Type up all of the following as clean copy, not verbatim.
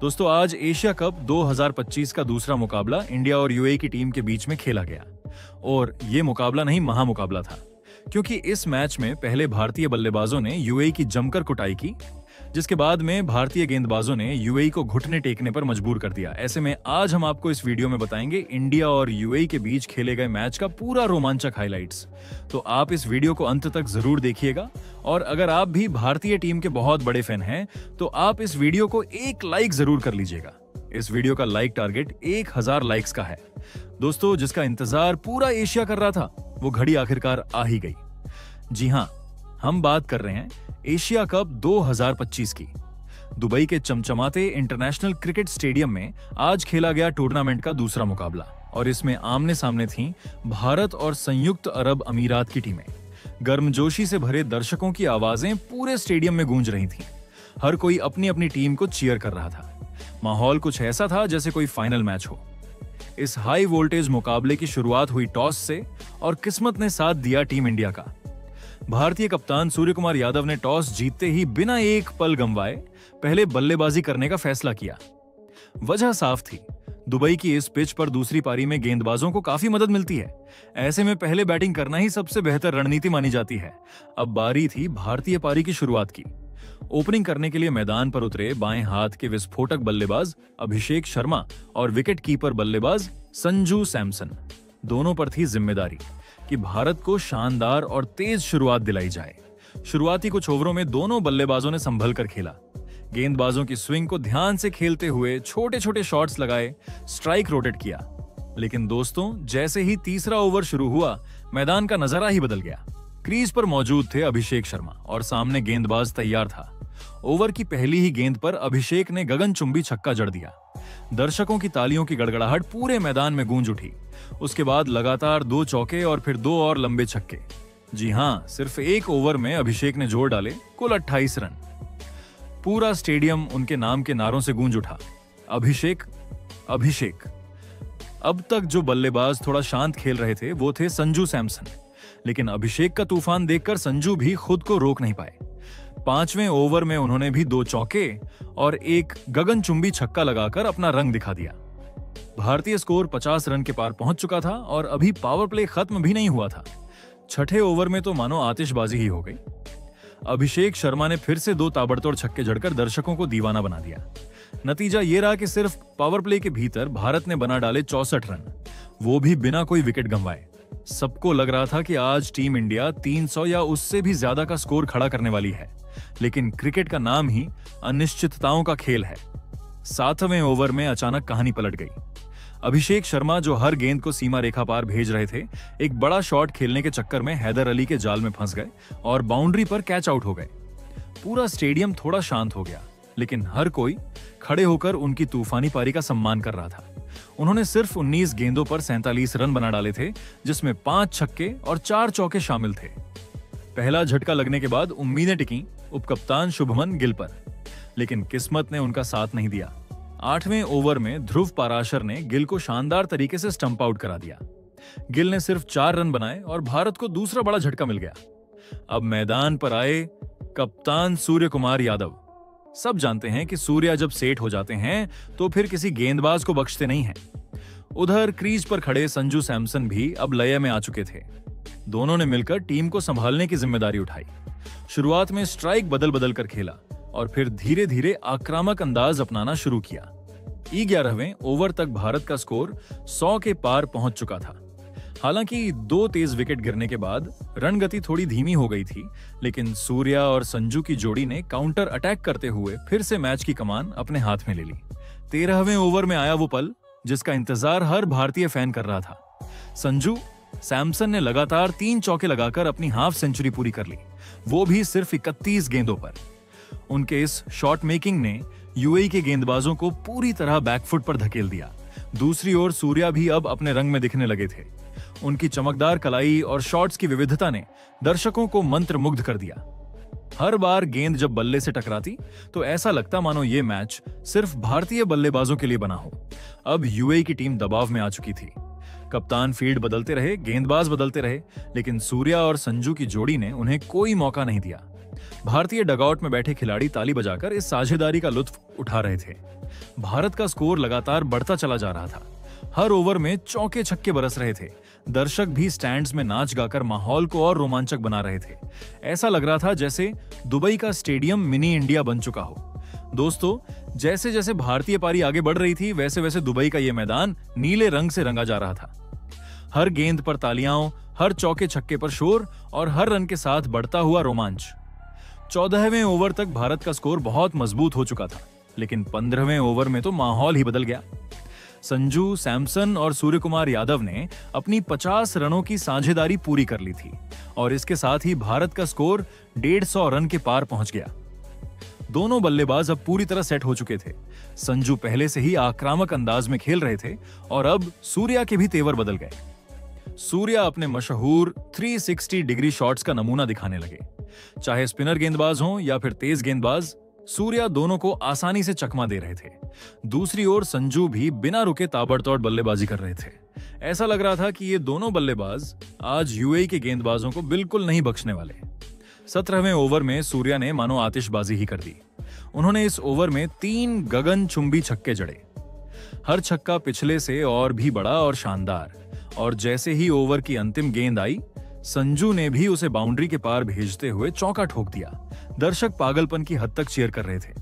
दोस्तों आज Asia cup 2025 का दूसरा मुकाबला इंडिया और यूएई की टीम के बीच में खेला गया और ये मुकाबला नहीं महामुकाबला था, क्योंकि इस मैच में पहले भारतीय बल्लेबाजों ने यूएई की जमकर कुटाई की, जिसके बाद में भारतीय गेंदबाजों ने यूएई को घुटने टेकने पर मजबूर कर दिया। ऐसे में आज हम आपको इस वीडियो में बताएंगे इंडिया और यूएई के बीच खेले गए मैच का पूरा रोमांचक हाइलाइट्स। तो आप इस वीडियो को अंत तक जरूर देखिएगा और अगर आप भी भारतीय टीम के बहुत बड़े फैन हैं तो आप इस वीडियो को एक लाइक जरूर कर लीजिएगा। इस वीडियो का लाइक टारगेट 1000 लाइक्स का है। दोस्तों जिसका इंतजार पूरा एशिया कर रहा था वो घड़ी आखिरकार आ ही गई। जी हाँ, हम बात कर रहे हैं एशिया कप 2025 की। दुबई के चमचमाते इंटरनेशनल क्रिकेट स्टेडियम में आज खेला गया टूर्नामेंट का दूसरा मुकाबला और इसमें आमने सामने थीं भारत और संयुक्त अरब अमीरात की टीमें। गर्मजोशी से भरे दर्शकों की आवाजें पूरे स्टेडियम में गूंज रही थीं। हर कोई अपनी अपनी टीम को चीयर कर रहा था। माहौल कुछ ऐसा था जैसे कोई फाइनल मैच हो। इस हाई वोल्टेज मुकाबले की शुरुआत हुई टॉस से और किस्मत ने साथ दिया टीम इंडिया का। भारतीय कप्तान सूर्यकुमार यादव ने टॉस जीतते ही बिना एक पल गंवाए पहले बल्लेबाजी करने का फैसला किया। वजह साफ थी, दुबई की इस पिच पर दूसरी पारी में गेंदबाजों को काफी मदद मिलती है। ऐसे में पहले बैटिंग करना ही सबसे बेहतर रणनीति मानी जाती है। अब बारी थी भारतीय पारी की शुरुआत की। ओपनिंग करने के लिए मैदान पर उतरे बाएं हाथ के विस्फोटक बल्लेबाज अभिषेक शर्मा और विकेट कीपर बल्लेबाज संजू सैमसन। दोनों पर थी जिम्मेदारी कि भारत को शानदार और तेज शुरुआत दिलाई जाए। शुरुआती कुछ ओवरों में दोनों बल्लेबाजों ने संभल कर खेला। गेंदबाजों की स्विंग को ध्यान से खेलते हुए छोटे छोटे शॉट्स लगाए, स्ट्राइक रोटेट किया। लेकिन दोस्तों जैसे ही तीसरा ओवर शुरू हुआ मैदान का नजारा ही बदल गया। क्रीज पर मौजूद थे अभिषेक शर्मा और सामने गेंदबाज तैयार था। ओवर की पहली ही गेंद पर अभिषेक ने गगनचुंबी छक्का जड़ दिया। दर्शकों की तालियों की गड़गड़ाहट पूरे मैदान में गूंज उठी। उसके बाद लगातार 2 चौके और फिर 2 और लंबे छक्के। जी हां, सिर्फ एक ओवर में अभिषेक ने जोड़ डाले कुल 28 रन। पूरा स्टेडियम उनके नाम के नारों से गूंज उठा, अभिषेक अभिषेक। अब तक जो बल्लेबाज थोड़ा शांत खेल रहे थे वो थे संजू सैमसन, लेकिन अभिषेक का तूफान देखकर संजू भी खुद को रोक नहीं पाए। 5वें ओवर में उन्होंने भी 2 चौके और एक गगनचुंबी छक्का लगाकर अपना रंग दिखा दिया। भारतीय स्कोर 50 रन के पार पहुंच चुका था और अभी पावर प्ले खत्म भी नहीं हुआ था। छठे ओवर में तो मानो आतिशबाजी ही हो गई। अभिषेक शर्मा ने फिर से 2 ताबड़तोड़ छक्के जड़कर दर्शकों को दीवाना बना दिया। नतीजा ये रहा कि सिर्फ पावर प्ले के भीतर भारत ने बना डाले 64 रन, वो भी बिना कोई विकेट गंवाए। सबको लग रहा था कि आज टीम इंडिया 300 या उससे भी ज्यादा का स्कोर खड़ा करने वाली है, लेकिन क्रिकेट का नाम ही अनिश्चितताओं का खेल है। 7वें ओवर में अचानक कहानी पलट गई। अभिषेक शर्मा जो हर गेंद को सीमा रेखा पार भेज रहे थे, एक बड़ा शॉट खेलने के चक्कर में हैदर अली के जाल में फंस गए और बाउंड्री पर कैच आउट हो गए। पूरा स्टेडियम थोड़ा शांत हो गया, लेकिन हर कोई खड़े होकर उनकी तूफानी पारी का सम्मान कर रहा था। उन्होंने सिर्फ 19 गेंदों पर 47 रन बना डाले थे, जिसमें 5 छक्के और 4 चौके शामिल थे। पहला झटका लगने के बाद उम्मीदें टिकी उपकप्तान शुभमन गिल पर, लेकिन किस्मत ने उनका साथ नहीं दिया। 8वें ओवर में ध्रुव पाराशर ने गिल को शानदार तरीके से स्टंप आउट करा दिया। गिल ने सिर्फ 4 रन बनाए और भारत को दूसरा बड़ा झटका मिल गया। अब मैदान पर आए कप्तान सूर्यकुमार यादव। सब जानते हैं कि सूर्या जब सेट हो जाते हैं तो फिर किसी गेंदबाज को बख्शते नहीं हैं। उधर क्रीज पर खड़े संजू सैमसन भी अब लय में आ चुके थे। दोनों ने मिलकर टीम को संभालने की जिम्मेदारी उठाई। शुरुआत में स्ट्राइक बदल बदल कर खेला और फिर धीरे धीरे आक्रामक अंदाज अपनाना शुरू किया। 11वें ओवर तक भारत का स्कोर 100 के पार पहुंच चुका था। हालांकि 2 तेज विकेट गिरने के बाद रन गति थोड़ी धीमी हो गई थी, लेकिन सूर्या और संजू की जोड़ी ने काउंटर अटैक करते हुए फिर से मैच की कमान अपने हाथ में ले ली। 13वें ओवर में आया वो पल जिसका इंतजार हर भारतीय फैन कर रहा था। संजू सैमसन ने लगातार 3 चौके लगाकर अपनी हाफ सेंचुरी पूरी कर ली, वो भी सिर्फ 31 गेंदों पर। उनके इस शॉट मेकिंग ने यूएई के गेंदबाजों को पूरी तरह बैकफुट पर धकेल दिया। दूसरी ओर सूर्या भी अब अपने रंग में दिखने लगे थे। उनकी चमकदार कलाई और शॉट्स की विविधता ने दर्शकों को मंत्रमुग्ध कर दिया। हर बार गेंद जब बल्ले से टकराती तो ऐसा लगता मानो ये मैच सिर्फ भारतीय बल्लेबाजों के लिए बना हो। अब यूएई की टीम दबाव में आ चुकी थी। कप्तान फील्ड बदलते रहे, गेंदबाज बदलते रहे, लेकिन सूर्या और संजू की जोड़ी ने उन्हें कोई मौका नहीं दिया। भारतीय डगआउट में बैठे खिलाड़ी ताली बजाकर इस साझेदारी का लुत्फ उठा रहे थे। भारत का स्कोर लगातार बढ़ता चला जा रहा था। हर ओवर में चौके छक्के बरस रहे थे। दर्शक भी स्टैंड्स में नाच गाकर माहौल को और रोमांचक बना रहे थे। ऐसा लग रहा था जैसे दुबई का स्टेडियम मिनी इंडिया बन चुका हो। दोस्तों, जैसे जैसे भारतीय पारी आगे बढ़ रही थी, वैसे वैसे दुबई का यह मैदान नीले रंग से रंगा जा रहा था। हर गेंद पर तालियां, हर चौके छक्के पर शोर और हर रन के साथ बढ़ता हुआ रोमांच। 14वें ओवर तक भारत का स्कोर बहुत मजबूत हो चुका था, लेकिन 15वें ओवर में तो माहौल ही बदल गया। संजू सैमसन और सूर्य कुमार यादव ने अपनी 50 रनों की साझेदारी पूरी कर ली थी और इसके साथ ही भारत का स्कोर 150 रन के पार पहुंच गया। दोनों बल्लेबाज अब पूरी तरह सेट हो चुके थे। संजू पहले से ही आक्रामक अंदाज में खेल रहे थे और अब सूर्या के भी तेवर बदल गए। सूर्या अपने मशहूर 360 डिग्री शॉट्स का नमूना दिखाने लगे। चाहे स्पिनर गेंदबाज हों या फिर तेज गेंदबाज, सूर्या दोनों को आसानी से चकमा दे रहे थे। दूसरी ओर संजू भी बिना रुके ताबड़तोड़ बल्लेबाजी कर रहे थे। ऐसा लग रहा था कि ये दोनों बल्लेबाज आज यूएई के गेंदबाजों को बिल्कुल नहीं बख्शने वाले। 17वें ओवर में सूर्या ने मानो आतिशबाजी ही कर दी। उन्होंने इस ओवर में 3 गगनचुंबी छक्के जड़े। हर छक्का पिछले से और भी बड़ा और शानदार। और जैसे ही ओवर की अंतिम गेंद आई, संजू ने भी उसे बाउंड्री के पार भेजते हुए चौका ठोक दिया। दर्शक पागलपन की हद तक चीयर कर रहे थे।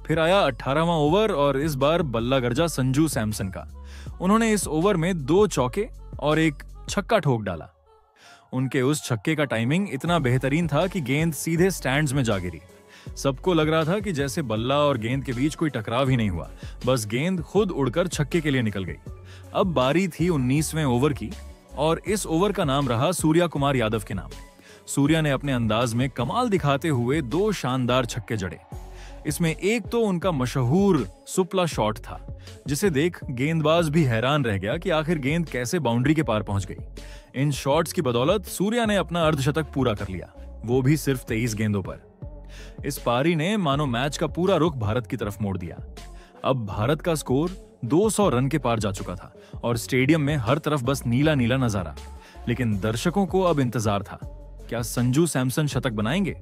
फिर आया 18वां ओवर और इस बार बल्ला गर्जा संजू सैमसन का। उन्होंने इस ओवर में 2 चौके और 1 छक्का ठोक डाला। उनके उस छक्के का टाइमिंग इतना बेहतरीन था कि गेंद सीधे स्टैंड्स में जा गिरी। सबको लग रहा था कि जैसे बल्ला और गेंद के बीच कोई टकराव ही नहीं हुआ, बस गेंद खुद उड़कर छक्के के लिए निकल गई। अब बारी थी 19वें ओवर की और इस ओवर का नाम रहा सूर्या कुमार यादव के नाम। सूर्या ने अपने अंदाज में कमाल दिखाते हुए 2 शानदार छक्के जड़े। इसमें एक तो उनका मशहूर सुपला शॉट था, जिसे देख गेंदबाज भी हैरान रह गया कि आखिर गेंद कैसे बाउंड्री के पार पहुंच गई। इन शॉट्स की बदौलत सूर्या ने अपना अर्धशतक पूरा कर लिया, वो भी सिर्फ 23 गेंदों पर। इस पारी ने मानो मैच का पूरा रुख भारत की तरफ मोड़ दिया। अब भारत का स्कोर 200 रन के पार जा चुका था और स्टेडियम में हर तरफ बस नीला नीला नजारा। लेकिन दर्शकों को अब इंतजार था, क्या संजू सैमसन शतक बनाएंगे?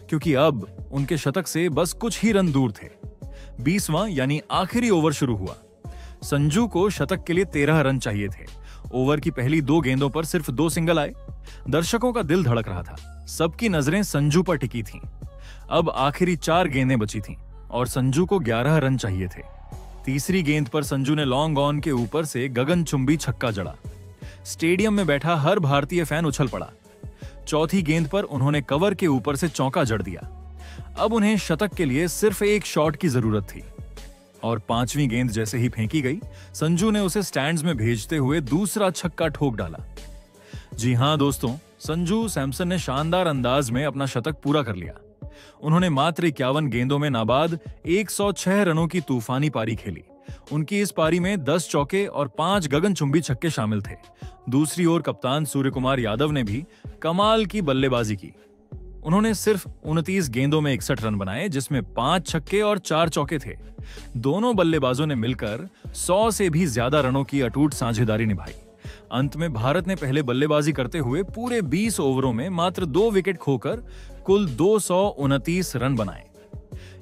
क्योंकि अब उनके शतक से बस कुछ ही रन दूर थे। 20वां यानी आखिरी ओवर शुरू हुआ। संजू को शतक के लिए 13 रन चाहिए थे। ओवर की पहली 2 गेंदों पर सिर्फ 2 सिंगल आए। दर्शकों का दिल धड़क रहा था। सबकी नजरें संजू पर टिकी थीं। अब आखिरी 4 गेंदें बची थीं और संजू को 11 रन चाहिए थे। तीसरी गेंद पर संजू ने लॉन्ग ऑन के ऊपर से गगनचुंबी छक्का जड़ा। स्टेडियम में बैठा हर भारतीय फैन उछल पड़ा। चौथी गेंद पर उन्होंने कवर के ऊपर से चौका जड़ दिया। अब उन्हें शतक के लिए सिर्फ 1 शॉट की जरूरत थी और 5वीं गेंद जैसे ही फेंकी गई, संजू ने उसे स्टैंड्स में भेजते हुए दूसरा छक्का ठोक डाला। जी हां दोस्तों, संजू सैमसन ने शानदार अंदाज में अपना शतक पूरा कर लिया। उन्होंने मात्र 51 गेंदों में नाबाद 106 रनों की तूफानी पारी खेली। उनकी इस पारी में 10 चौके और 5 गगनचुंबी छक्के शामिल थे। दूसरी ओर कप्तान सूर्य कुमार यादव ने भी कमाल की बल्लेबाजी की। उन्होंने सिर्फ 29 गेंदों में 61 रन बनाए, जिसमें 5 छक्के और 4 चौके थे। दोनों बल्लेबाजों ने मिलकर 100 से भी ज्यादा रनों की अटूट साझेदारी निभाई। अंत में भारत ने पहले बल्लेबाजी करते हुए पूरे 20 ओवरों में मात्र 2 विकेट खोकर कुल 229 रन बनाए।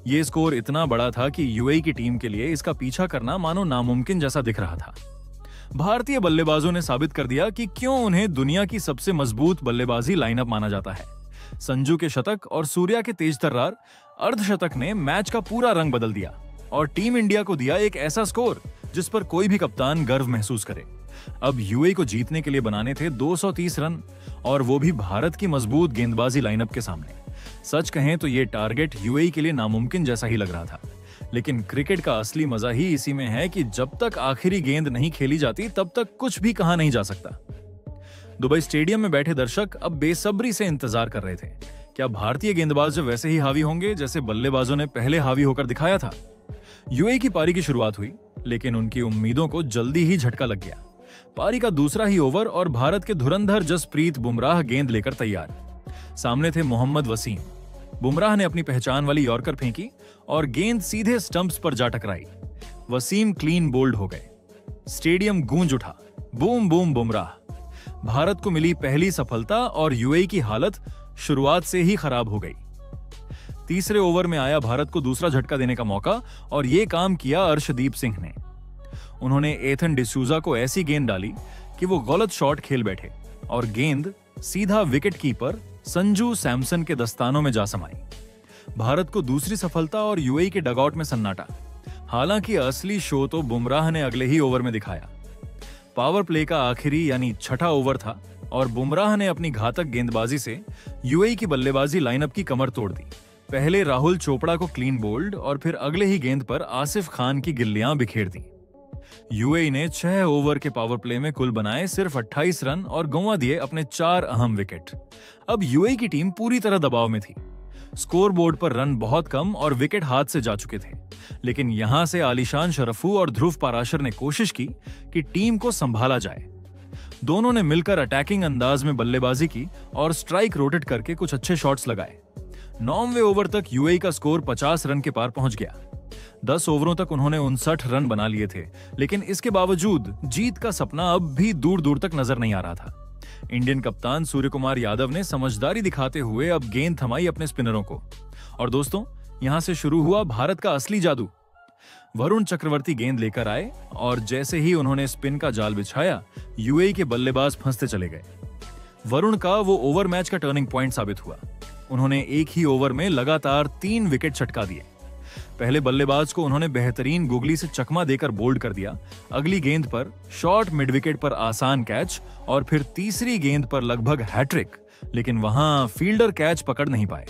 ये स्कोर इतना बड़ा था कि यूएई की टीम के लिए इसका पीछा करना मानो नामुमकिन जैसा दिख रहा था। भारतीय बल्लेबाजों ने साबित कर दिया कि क्यों उन्हें दुनिया की सबसे मजबूत बल्लेबाजी लाइनअप माना जाता है। संजू के शतक और सूर्या के तेज तर्रार अर्धशतक ने मैच का पूरा रंग बदल दिया और टीम इंडिया को दिया एक ऐसा स्कोर जिस पर कोई भी कप्तान गर्व महसूस करे। अब यूएई को जीतने के लिए बनाने थे 230 रन और वो भी भारत की मजबूत गेंदबाजी लाइनअप के सामने। सच कहें तो ये टारगेट यूएई के लिए नामुमकिन जैसा ही लग रहा था। लेकिन क्रिकेट का असली मजा ही इसी में है कि जब तक आखिरी गेंद नहीं खेली जाती तब तक कुछ भी कहा नहीं जा सकता। दुबई स्टेडियम में बैठे दर्शक अब बेसब्री से इंतजार कर रहे थे। क्या भारतीय गेंदबाज वैसे ही हावी होंगे जैसे बल्लेबाजों ने पहले हावी होकर दिखाया था? यूएई की पारी की शुरुआत हुई, लेकिन उनकी उम्मीदों को जल्दी ही झटका लग गया। पारी का दूसरा ही ओवर और भारत के धुरंधर जसप्रीत बुमराह गेंद लेकर तैयार। सामने थे मोहम्मद वसीम। बुमराह ने अपनी पहचान वाली यॉर्कर फेंकी और गेंद सीधे स्टंप्स पर जा टकराई। वसीम क्लीन बोल्ड हो गए। स्टेडियम गूंज उठा, बूम बूम बुमराह। भारत को मिली पहली सफलता और यूएई की हालत शुरुआत से ही खराब हो गई। तीसरे ओवर में आया भारत को दूसरा झटका देने का मौका और ये काम किया अर्शदीप सिंह ने। उन्होंने एथन डिसूजा को ऐसी गेंद डाली कि वो गलत शॉट खेल बैठे और गेंद सीधा विकेट कीपर संजू सैमसन के दस्तानों में जा समाई। भारत को दूसरी सफलता और यूएई के डगआउट में सन्नाटा। हालांकि असली शो तो बुमराह ने अगले ही ओवर में दिखाया। पावर प्ले का आखिरी यानी छठा ओवर था और बुमराह ने अपनी घातक गेंदबाजी से यूएई की बल्लेबाजी लाइनअप की कमर तोड़ दी। पहले राहुल चोपड़ा को क्लीन बोल्ड और फिर अगले ही गेंद पर आसिफ खान की गिल्लियां बिखेर दी। यूएई ने 6 ओवर के पावर प्ले में कुल बनाए सिर्फ 28 रन और गंवा दिए अपने 4 अहम विकेट। अब यूएई की टीम पूरी तरह दबाव में थी। स्कोर बोर्ड पर रन बहुत कम और विकेट हाथ से जा चुके थे, लेकिन यहां से आलिशान शरफू और ध्रुव पाराशर ने कोशिश की कि टीम को संभाला जाए। दोनों ने मिलकर अटैकिंग अंदाज में बल्लेबाजी की और स्ट्राइक रोटेट करके कुछ अच्छे शॉट्स लगाए। 9वें ओवर तक यूएई का स्कोर 50 रन के पार पहुंच गया। 10 ओवरों तक उन्होंने 59 रन बना लिए थे, लेकिन इसके बावजूद जीत का सपना अब भी दूर दूर तक नजर नहीं आ रहा था। इंडियन कप्तान सूर्य कुमार यादव ने समझदारी दिखाते हुए अब गेंद थमाई अपने स्पिनरों को। और दोस्तों, यहां से शुरू हुआ भारत का असली जादू। वरुण चक्रवर्ती गेंद लेकर आए और जैसे ही उन्होंने स्पिन का जाल बिछाया, यूएई के बल्लेबाज फंसते चले गए। वरुण का वो ओवर मैच का टर्निंग पॉइंट साबित हुआ। उन्होंने एक ही ओवर में लगातार 3 विकेट छटका दिए। पहले बल्लेबाज को उन्होंने बेहतरीन गुगली से चकमा देकर बोल्ड कर दिया। अगली गेंद पर शॉर्ट मिड विकेट पर आसान कैच और फिर तीसरी गेंद पर लगभग हैट्रिक, लेकिन वहां फील्डर कैच पकड़ नहीं पाए।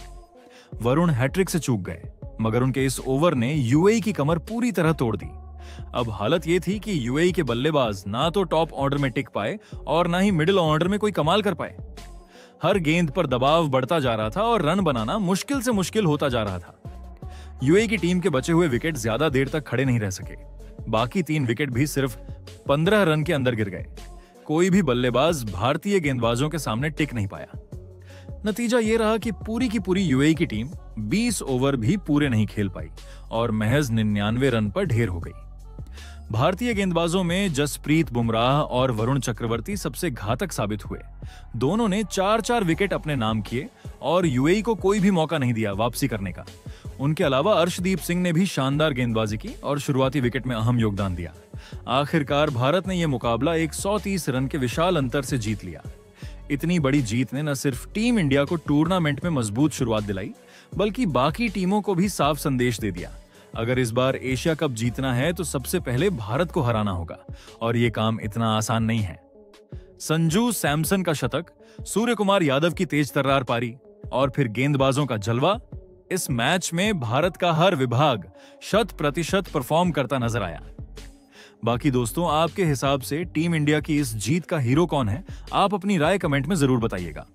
वरुण हैट्रिक से चूक गए, मगर उनके इस ओवर ने यूएई की कमर पूरी तरह तोड़ दी। अब हालत यह थी कि यूएई के बल्लेबाज ना तो टॉप ऑर्डर में टिक पाए और ना ही मिडिल ऑर्डर में कोई कमाल कर पाए। हर गेंद पर दबाव बढ़ता जा रहा था और रन बनाना मुश्किल से मुश्किल होता जा रहा था। यूएई की टीम के बचे हुए विकेट ज्यादा देर तक खड़े नहीं रह सके। बाकी 3 विकेट भी सिर्फ 15 रन के अंदर गिर गए। कोई भी बल्लेबाज भारतीय गेंदबाजों के सामने टिक नहीं पाया। नतीजा यह रहा कि पूरी की पूरी यूएई की टीम 20 ओवर भी पूरे नहीं खेल पाई और महज 99 रन पर ढेर हो गई। भारतीय गेंदबाजों में जसप्रीत बुमराह और वरुण चक्रवर्ती सबसे घातक साबित हुए। दोनों ने 4-4 विकेट अपने नाम किए और यूएई को कोई भी मौका नहीं दिया वापसी करने का। उनके अलावा अर्शदीप सिंह ने भी शानदार गेंदबाजी की और शुरुआती विकेट में अहम योगदान दिया। आखिरकार भारत ने यह मुकाबला 130 रन के विशाल अंतर से जीत लिया। इतनी बड़ी जीत ने न सिर्फ टीम इंडिया को टूर्नामेंट में मजबूत शुरुआत दिलाई, बल्कि बाकी टीमों को भी साफ संदेश दे दिया, अगर इस बार एशिया कप जीतना है तो सबसे पहले भारत को हराना होगा और ये काम इतना आसान नहीं है। संजू सैमसन का शतक, सूर्य कुमार यादव की तेज तर्रार पारी और फिर गेंदबाजों का जलवा, इस मैच में भारत का हर विभाग 100% परफॉर्म करता नजर आया। बाकी दोस्तों, आपके हिसाब से टीम इंडिया की इस जीत का हीरो कौन है? आप अपनी राय कमेंट में जरूर बताइएगा।